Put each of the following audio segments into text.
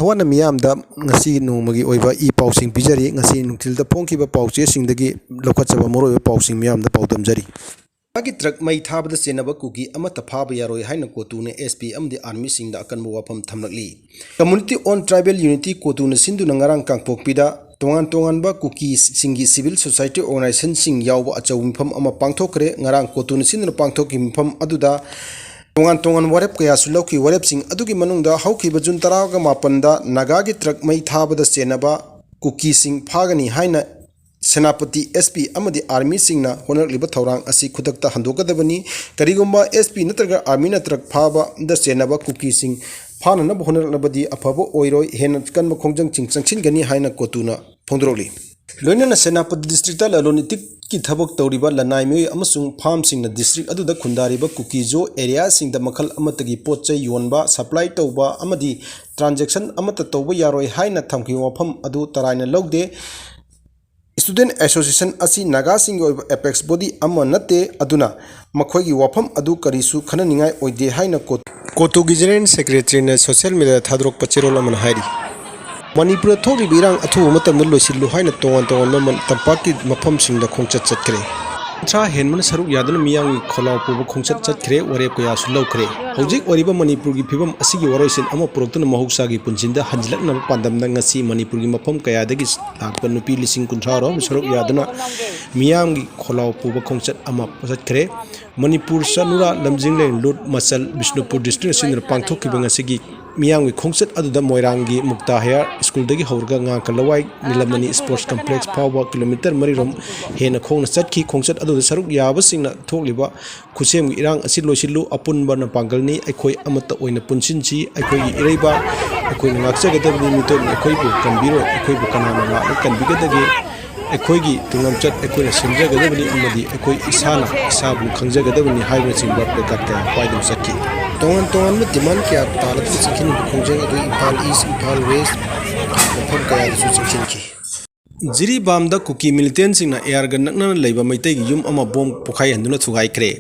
Hawana miyamda ngasi nongmagi oiba I pausing pijari ngasi nungtilda phongkiba pauche singdagi lokachaba moroiba pausing miyamda paudamjari. Agi truck mai thabada chenaba Kuki amata Phaba Yaroi haina kotune SP amdi army singda akanba wafam thamlakli. Community on tribal unity kotune sindu nangarang kangpokpida tongan ba Kuki singi civil society organization sing yawba achaw mifam ama pangthokre ngarang kotune sindu pangthokki mifam aduda tongan warep kaya sulauki warep sing adugi manungda haukiba jun taraga mapanda nagagi truck mai thabada chenaba Kuki sing phagani haina Senapati SP amadi army singna honarliba thorang asi khudakta handokadabani karigumba SP natraga army natrak phaba da chenaba Kuki sing phana na honarlabadi afabo oiroi hen kanma khongjang chingchangsin gani haina kotuna phongdroli loinana Senapati district alonitik ki thabok tawriba lanai mei amasung farm singna district aduda khundariba Kuki zo area singda makhal amatagi potchai yonba supply tawba amadi transaction amata tawba yaroi haina thamki wafam adu taraina logde Student Association asi Naga sing apex body amma nate aduna makhoigi wafam adu karisu khana ningai oide haina kotugi general secretary na social media thadrok pachirol aman hairi Manipur thogi birang athu matam loisillu haina tongan man tampaki mafam singda khongchat chatkre Tra henman saruk yadana miyang kholau puba khongchat chatkre warep kaya sulaukre hojik wariba Manipur gi phibam asigi waroisin ama purotuna mahuksa gi punchinda hanjilakna pandamna ngasi Manipur gi mafam kaya dagi lakpa nupi lising kuntharo saruk yadana miyang gi kholau puba khongchat ama chatkre Manipur sanura lamjingleng lut masal Bishnupur district sinra pangthokki bangasigi miyang gi khongchat aduda moirangi mukta hair school dagi haurga nga kalawai nilamani sports complex Phaba kilometer marirom hena khongna chatki khongchat aduda saruk yaba singna thokliba khusem gi irang asi loisillu apunba na pangalni aikhoi amata oina punsinchi aikhoi gi ireiba aikhoi ngakchagadabni miton aikhoi bu kanbiro aikhoi bu kanana la kanbigadagi aikhoi gi tungamchat aikhoi na simjagadabni amadi aikhoi isana isabu khangjagadabni haiba singba pekapta paidum sakki tongan ma demand kya talat sikhin khongjeng adu Impal East Impal West mafam kaya su sikhin ki Jiri bamda Kuki militant singna air gan nakna leiba maitai gi yum ama bom pokhai handuna thugai kre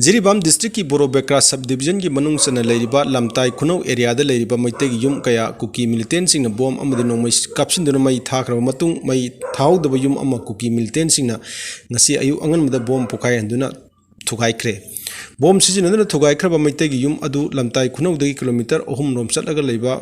Jiri bam district ki Borobekra subdivision gi manung sana leiriba lamtai khunau area da leiriba maitai gi yum kaya Kuki militant singna bom amadi nongmai kapsin duna mai Thakhre matung mai thaudaba yum ama Kuki militant singna ngasi ayu angan mada bom pokhai handuna thugai kre Bom season aduna thugai khraba maitai gi yum adu lamtai khunau dagi kilometer 3 rom chatlaga leiba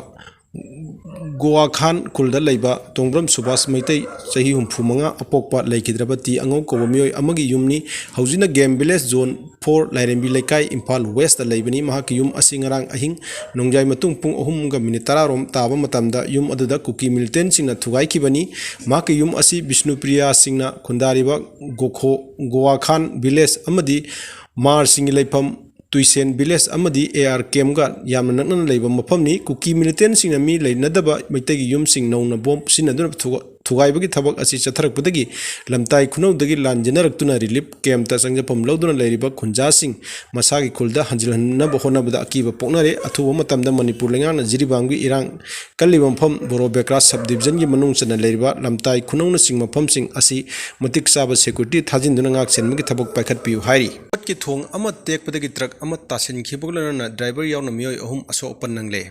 Goa Khan kulda leiba Tongbram Subas maitai sahi humphumanga apokpa leikidrabati angau ko mioi amagi yumni haujina game village zone 4 lairembi laikai Impal West da leibani mahaki yum asingarang ahing nongjai matung pung 3:10 rom taba matamda yum aduda Kuki militant singna thugai kibani mahaki yum asi Bishnupriya singna khundariba Goa Khan village amadi Mar singi leipam Tuisen village amadi AR Kemga yamna nakna leiba mafamni Kuki militant singna mi leinadaba maitagi yum sing nongna bom sinaduna thugaibagi thabak asi chatharakpadagi lamtai khunawdagi lanjenaraktuna relief camp ta sangjapam lawduna leiriba khunja sing masagi khulda hanjilhanaba honabada akiba poknare athuba matamda Manipur lengana jiribamgi irang kalliba mafam Borobekra subdivision gi manung chana leiriba lamtai khunawna sing mafam sing asi matik saba security thajinduna ngak senmagi thabak paikhat piu hairi ki thong ama tekpadagi truck ama tasin khiboglana driver yauna mioi ahum aso opan nangle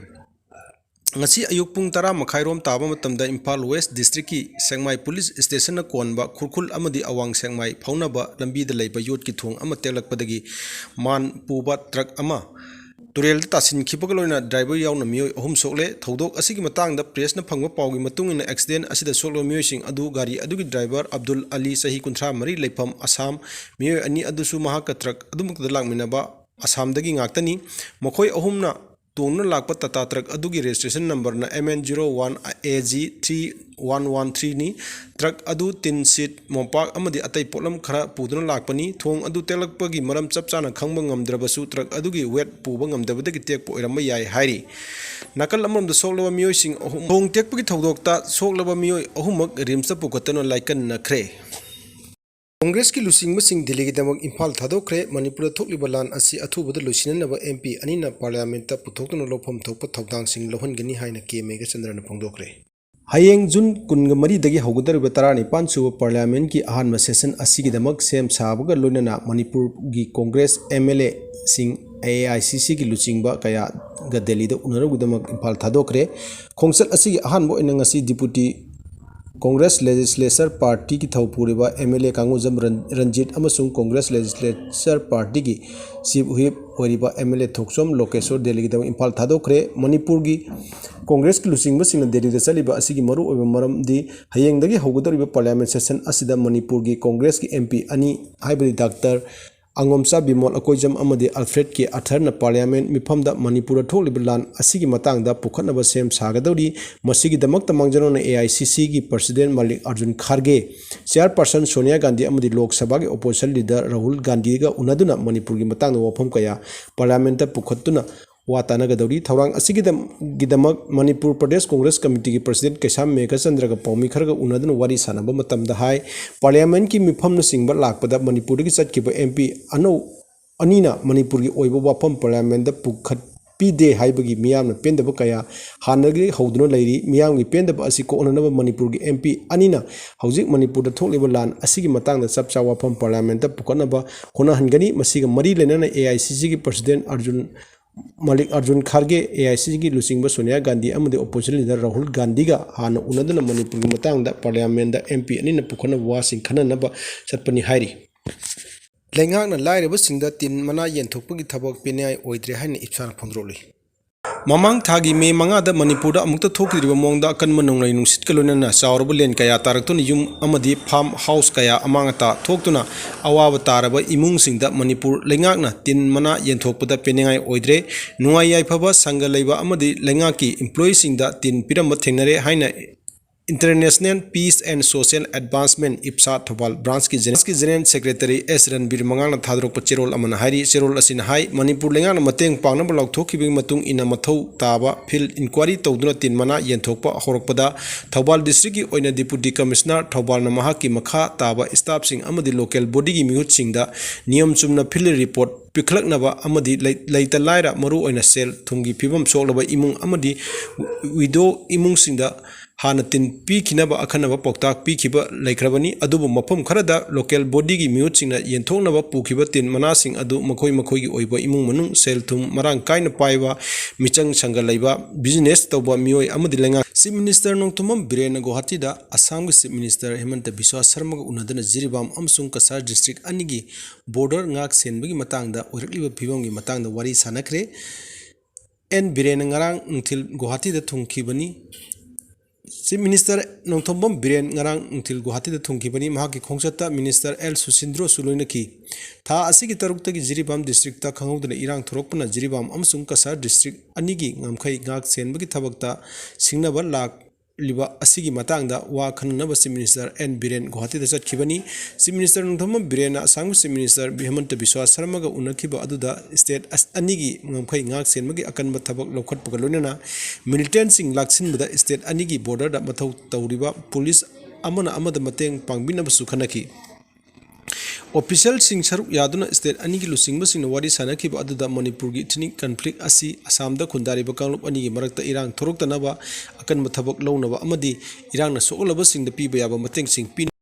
ngasi ayuk pung 10 makhairom taba matamda Impal West district ki Sengmai police station na konba khurkhul amadi awang Sengmai phaunaba lambi da leiba yot ki thong ama telakpadagi man puba truck ama Turel tasin khibagaloina driver yauna mioi ahum sokle thodok asigi matangda press na phangwa pawgi matungina accident asida soklo mioi sing adu gari adugi driver Abdul Ali sahi kunthra mari leifam Assam mioi ani adusu mahaka truck adumukda langminaba Assam dagi ngaktani mokhoi ahumna tongna lakpa tata truck adugi registration number na MN01AG3113 ni truck adu tin seat mompak amadi atai potlam khara puduna lakpani thong adu telakpagi maram chapchana khangba ngamdrabasu truck adugi weight puba ngamdabadagi tekpo iramba yai hairi nakal amamda soklaba mioi sing thong tekpagi thodokta soklaba mioi ahumak rimsa pukatana laikan nakhre Congress ki lusing masing Delhi damak Impal thadokre Manipur thokliba lan asi athubada lusinanaba MP anina parliament ta puthokna lofam thokpa thodang sing lohangani haina kemega chandrana phongdokre Hayeng Jun kunga mari dagi haugadariba 19 suba parliament ki ahanma session asigi damak sem sabaga loinana Manipur gi Congress MLA sing AICC की लुचिंगबा कया गा दिल्ली दा उनरगुदमक इम्फाल थादोखरे खोंगसत असि अहानबो इनंगसी deputy Congress legislature party की थौपुरिबा MLA कांगुजम रंजीत अमसुंग कांग्रेस लेजिस्लेचर पार्टी की चीफ व्हिप ओरिबा MLA थोक्सोम लोकेश्वर दिल्ली दा इम्फाल थादोखरे मणिपुर की कांग्रेस की लुचिंगबसिंग दिल्ली दा चलिबा असि की मरु ओइबा मरमदी हयेंगदगी हौगदरिबा पार्लियामेंट सेशन असिदा मणिपुर की कांग्रेस की MP अनि हाइबदी डॉक्टर अंगोमचा बिमोल अकोइजम अमदी अल्फ्रेड के अथरना पार्लियामेंट मिफमदा मणिपुर थोलिबा लान असिगी मतंगदा पुखनबा सेम सागदौरी मसिगी दमक तमंगजनोना AICC की प्रेसिडेंट मल्लिक अर्जुन खारगे चेयरपर्सन सोनिया गांधी अमदी लोकसभा के ओपोजिशन लीडर राहुल गांधी का उनदुना मणिपुर की मतंगदा वफम कया पार्लियामेंट पुखत्तुना वातानगदौरी थौरांग असिगिदमक मणिपुर प्रदेश कांग्रेस कमिटी की प्रेसिडेंट कैसाम मेघचंद्र का पौमी खरग उनदुना वारी सानबा मतमदा हाय पार्लियामेंट की मिफम सिंगबा लाकपदा मणिपुर की चटकिबा MP अनीना मणिपुर की ओइबा वाफम पार्लियामेंट पुखत पीदे हाइबगी मियामना पेंदबा कया हानगी हौदुना लैरी मियामगी पेंदबा असि कोननबा मणिपुर की MP अनीना हौजिक मणिपुर थोलिबा लान असिगी मतंगदा चपचा वाफम पार्लियामेंट पुखनबा होनाहनगनी मसिगा मरी लेनना AICC की प्रेसिडेंट मल्लिक अर्जुन खारगे AICC की लुचिंगबा सोनिया गांधी अमदी ओपोजिशन लीडर राहुल गांधी का हान उनदुना मणिपुर की मतंगदा पार्लियामेंट MP अनीना पुखना वासिंग खननबा चटपनी हाइरी लेंगाकना लाइरबसिंगदा तिन मना येंथोकपगी थबक पिनाय ओइद्रे हाइन इप्सान फोंद्रोली ममांग थागी मे मंगादा मणिपुर अमुक्ता थोकिरिबा मोंगदा अकनम नोंगलै नुसित कलोनना चावरबा लेन कया तारक्तुन युम अमदी फार्म हाउस कया अमांगता थोक्तुना अवाब तारबा इमुंगसिंगदा मणिपुर लेंगाकना तिन मना येंथोकपदा पेनिंगाय ओइद्रे नुवाई याइफबा संग लैबा अमदी लेंगाकी एम्प्लॉयीसिंगदा तिन पिरम थेंगनरे हाइना International Peace and Social Advancement IPSA Thoubal branch की जनरल सेक्रेटरी S रणबीर मंगाना थादरोप चेरोल अमन हाइरी चेरोल असिन हाई मणिपुर लेंगाना मतेंग पांगनब लौथोखिबगी मतुंग इना मथौ ताबा फील्ड इंक्वायरी तौदुना तीन मना येंथोकपा हौरकपदा थौबाल डिस्ट्रिक्ट की ओइना डिप्यूटी कमिश्नर थौबालना महाकी मखा ताबा स्टाफ सिंग अमदी लोकल बॉडी की मिहुतसिंगदा नियम चुमना फील्ड रिपोर्ट पिखलकनबा अमदी लैता लाइरा मरु ओइना सेल थुंगी फिबम सोलबा इमुंग अमदी विडो इमुंगसिंगदा हाना तिन पीखिनबा अखनबा पौताक पीखिबा लैख्रबनी अदुबु मफम खरदा लोकल बॉडी की मिहुतसिंगना येंथोकनबा पुखिबा तिन मनासिंग अदु मखोई मखोई ओइबा इमुंग मनुंग सेल थुम मरांग कायना पाइबा मिचंग संग लैबा बिजनेस तौबा मियोय अमदी लेंगा चीफ मिनिस्टर नोंथुमम बिरेन गुवाहाटीदा असम के चीफ मिनिस्टर हेमंत बिस्वा शर्मा का उनदना जिरीबाम अमसुंग कसार डिस्ट्रिक्ट अनिगी बॉर्डर ngaक सेनबगी मतंगदा ओइरकलिबा फिबमगी मतंगदा वारी सानखरे एन बिरेन ngarang nungthil गुवाहाटीदा थुंखिबनी chief minister Nongthombam Biren ngarang nungthil गुवाहाटीदा थुंखिबनी महाकी खोंगचता मिनिस्टर एल सुसिंद्रो सुलोइनकी था असिगी तरुक्तगी जिरीबाम डिस्ट्रिक्ट खंगौदना इरांग थोरकपना जिरीबाम अमसुंग कसार डिस्ट्रिक्ट अनिगी ngamkhai ngak senbagi thabakta singnaba lak लिबा असिगी मतंगदा वा खननबा चीफ मिनिस्टर एन बिरेन गुवाहाटीदा चटखिबनी chief minister Nongthombam Biren Assam chief minister Himanta Biswa Sarma का उनखिबा अदुदा स्टेट अनिगी ngamkhai ngak senbagi अकनबा थबक लौखटपगा लोनना मिलिटेंट सिंग लाक्सिनबदा स्टेट अनिगी बॉर्डर दा मथौ तौरिबा पुलिस अमना अमदा मतेंग पांगबिनबसु खनखि ऑफिशियल सिंग सरुक यादुना स्टेट अनिगी लुसिंगबसिंग वारी सानखिबा अदुदा मणिपुर की इथनिक कन्फ्लिक्ट असि असमदा खुंदारिबा कांगलुप अनिगी मरक्ता इरांग थोरक्तनबा अकनबा थबक लौनबा अमदी इरांगना सोगलबसिंगदा पीबा याबा मतेंग सिंग